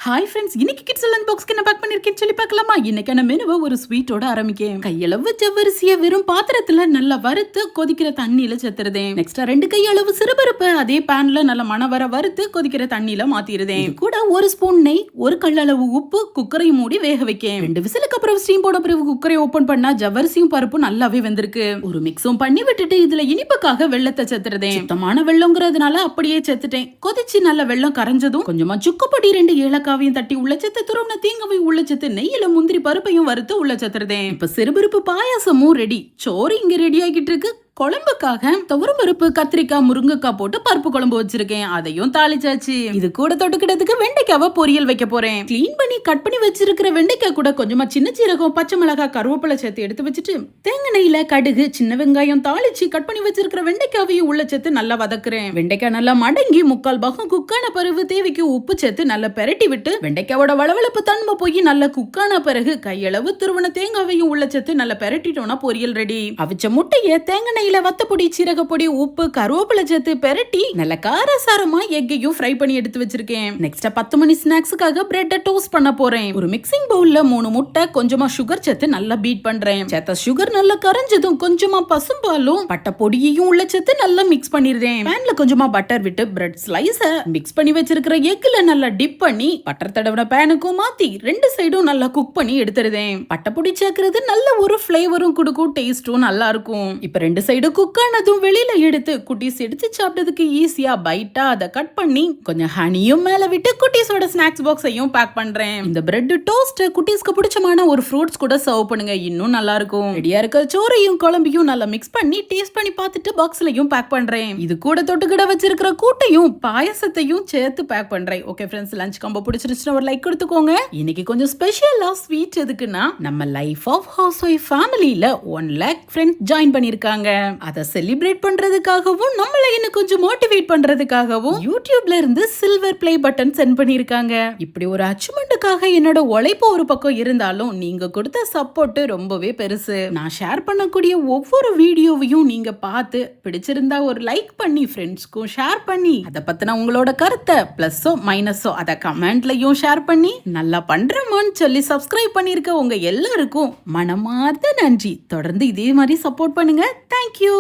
Hi friends, இன்னைக்கு kids lunch பாக்ஸ்க்கு என்ன back பண்ணிருக்கேன்னு சொல்லி பார்க்கலாமா? இன்னைக்கான மெனுவை ஒரு ஸ்வீட்டோட ஆரம்பிக்கேன். கையளவு ஜவ்வரிசியை வெறும் பாத்திரத்துல நல்லா வறுத்து கொதிக்கிற தண்ணியில சேர்த்துறதேன். நெக்ஸ்ட் 2 கையளவு சிறுபருப்பு அதே பேன்ல நல்ல மணவர வறுத்து கொதிக்கிற தண்ணியில மாத்திருதேன். கூட 1 ஸ்பூன் நெய், 1 கல்லளவு உப்பு, குக்கரை மூடி வேக வைக்கேன். 2 விசிலுக்கு அப்புறம் ஸ்டீம் போட பிறகு குக்கரை ஓபன் பண்ணா ஜவ்வரிசியும் பருப்பும் நல்லாவே வெந்திருக்கு. ஒரு மிக்ஸும் பண்ணி விட்டுட்டு இதுல இனிப்புக்காக வெள்ளத்தை சேர்த்துறதேன். சுத்தமான வெள்ளங்கிறதுனால அப்படியே சேர்த்துட்டேன். கொதிச்சு நல்ல வெள்ளம் கரைஞ்சதும் கொஞ்சமா சுக்குப்பொடி 2 ஏலக்காய் தட்டி உள்ள சத்து, துருவன தேங்காவை உள்ள சத்து, நெய்யில முந்திரி பருப்பையும் வறுத்து உள்ள சத்துறதேன். இப்ப சிறுபருப்பு பாயாசமும் ரெடி. சோறு இங்க ரெடி ஆகிட்டு இருக்கு. குழம்புக்காக துவரம் பருப்பு, கத்திரிக்காய், முருங்கைக்காய் போட்டு பருப்பு குழம்பு வச்சிருக்கேன். அதையும் தாளிச்சாச்சு. இது கூட தொட்டுக்கிட்டதுக்கு வெண்டைக்காவை பொரியல் வைக்க போறேன். கிளீன் பண்ணி கட் பண்ணி வச்சிருக்கிற வெண்டைக்காய் கூட கொஞ்சமா சின்ன சீரகம், பச்சை மிளகாய், கருவேப்பிலை சேர்த்து எடுத்து வச்சுட்டு தேங்காய் நெய்யில கடுகு, சின்ன வெங்காயம் தாளிச்சு கட் பண்ணி வச்சிருக்கிற வெண்டைக்காவையும் உள்ள சேர்த்து நல்லா வதக்குறேன். வெண்டைக்காய் நல்லா மடங்கி 3/4 பாகம் குக்கான பிறகு தேவைக்கு உப்பு சேர்த்து நல்லா பெரட்டி விட்டு வெண்டைக்காவோட வளவளப்பு தன்மை போய் நல்லா குக்கான பிறகு கையளவு துருவன தேங்காவையும் உள்ள சேர்த்து நல்லா பெரட்டிட்டோம்னா பொரியல் ரெடி. அவிச்ச முட்டைய தேங்காய் வத்தப்பொடி, சீரகப்பொடி, உப்பு, கருவேப்பிலை சேர்த்து பெரட்டி நல்ல காரசாரமா எக்கையும் ஃப்ரை பண்ணி எடுத்து வச்சிருக்கேன். நெக்ஸ்ட் 10 மணி ஸ்நாக்ஸுக்காக பிரெட்டை டோஸ்ட் பண்ண போறேன். ஒரு மிக்சிங் பவுல்ல 3 முட்டை, கொஞ்சமா சுகர் சேர்த்து நல்லா பீட் பண்றேன். சேர்த்த சுகர் நல்லா கரைஞ்சதும் கொஞ்சமா பசும்பாலும் பட்டை பொடியையும் உள்ள சேர்த்து நல்லா மிக்ஸ் பண்ணிடுறேன். பேன்ல கொஞ்சமா பட்டர் விட்டு பிரெட் ஸ்லைஸ மிக்ஸ் பண்ணி வச்சிருக்கிற எக்ல நல்லா டிப் பண்ணி பட்டர் தடவின பேனுக்கும் மாத்தி 2 சைடும் நல்லா குக் பண்ணி எடுத்துருதேன். பட்டை பொடி சேர்க்கறது நல்ல ஒரு ஃபிளேவரும் கொடுக்கும், டேஸ்டும் நல்லா இருக்கும். இப்ப 2 சைடு குக் ஆனதும் வெளியில எடுத்து குட்டீஸ் எடுத்து சாப்பிட்டதுக்கு ஈஸியா பைட்டா அதை கட் பண்ணி கொஞ்சம் ஹனியும் மேல விட்டு குட்டீஸோட ஸ்நாக்ஸ் பாக்ஸையும் பேக் பண்றேன். இந்த பிரெட் டோஸ்ட் குட்டீஸ்க்கு பிடிச்சமான ஒரு ஃப்ரூட்ஸ் கூட சர்வ் பண்ணுங்க, இன்னும் நல்லா இருக்கும். ரெடியா இருக்க சோறையும் குழம்பையும் நல்லா மிக்ஸ் பண்ணி டேஸ்ட் பண்ணி பார்த்துட்டு பாக்ஸ்லயும் பேக் பண்றேன். இது கூட தொட்டுக்கிட வச்சிருக்கிற கூட்டையும் பாயசத்தையும் சேர்த்து பேக் பண்றேன். ஓகே ஃப்ரெண்ட்ஸ், லஞ்ச் காம்போ பிடிச்சிருச்சுன்னா ஒரு லைக் கொடுத்துக்கோங்க. இன்னைக்கு கொஞ்சம் ஸ்பெஷலா ஸ்வீட் எதுக்குன்னா நம்ம லைஃப் ஆஃப் ஹவுஸ் ஒய்ஃப் ஃபேமிலியில 1 lakh ஃப்ரெண்ட்ஸ் ஜாயின் பண்ணிருக்காங்க. அதை செலிப்ரேட் பண்றதுக்காகவும் நம்மளை இன்னும் கொஞ்சம் மோட்டிவேட் பண்றதுக்காகவும் யூடியூப்ல இருந்து சில்வர் பிளே பட்டன் சென்ட் பண்ணிருக்காங்க. இப்படி ஒரு அச்சீவ்மெண்ட்டுக்காக என்னோட உழைப்பு ஒரு பக்கம் இருந்தாலும் நீங்க கொடுத்த சப்போர்ட் ரொம்பவே பெருசு. நான் ஷேர் பண்ணக்கூடிய ஒவ்வொரு வீடியோவையும் நீங்க பார்த்து பிடிச்சிருந்தா ஒரு லைக் பண்ணி ஃப்ரெண்ட்ஸ்க்கும் ஷேர் பண்ணி அதை பத்தின உங்களோட கருத்தை பிளஸோ மைனஸோ அதை கமெண்ட்லயும் ஷேர் பண்ணி நல்லா பண்றோம்னு சொல்லி சப்ஸ்கிரைப் பண்ணிருக்க உங்க எல்லாருக்கும் மனமார்ந்த நன்றி. தொடர்ந்து இதே மாதிரி சப்போர்ட் பண்ணுங்க. தேங்க்யூ.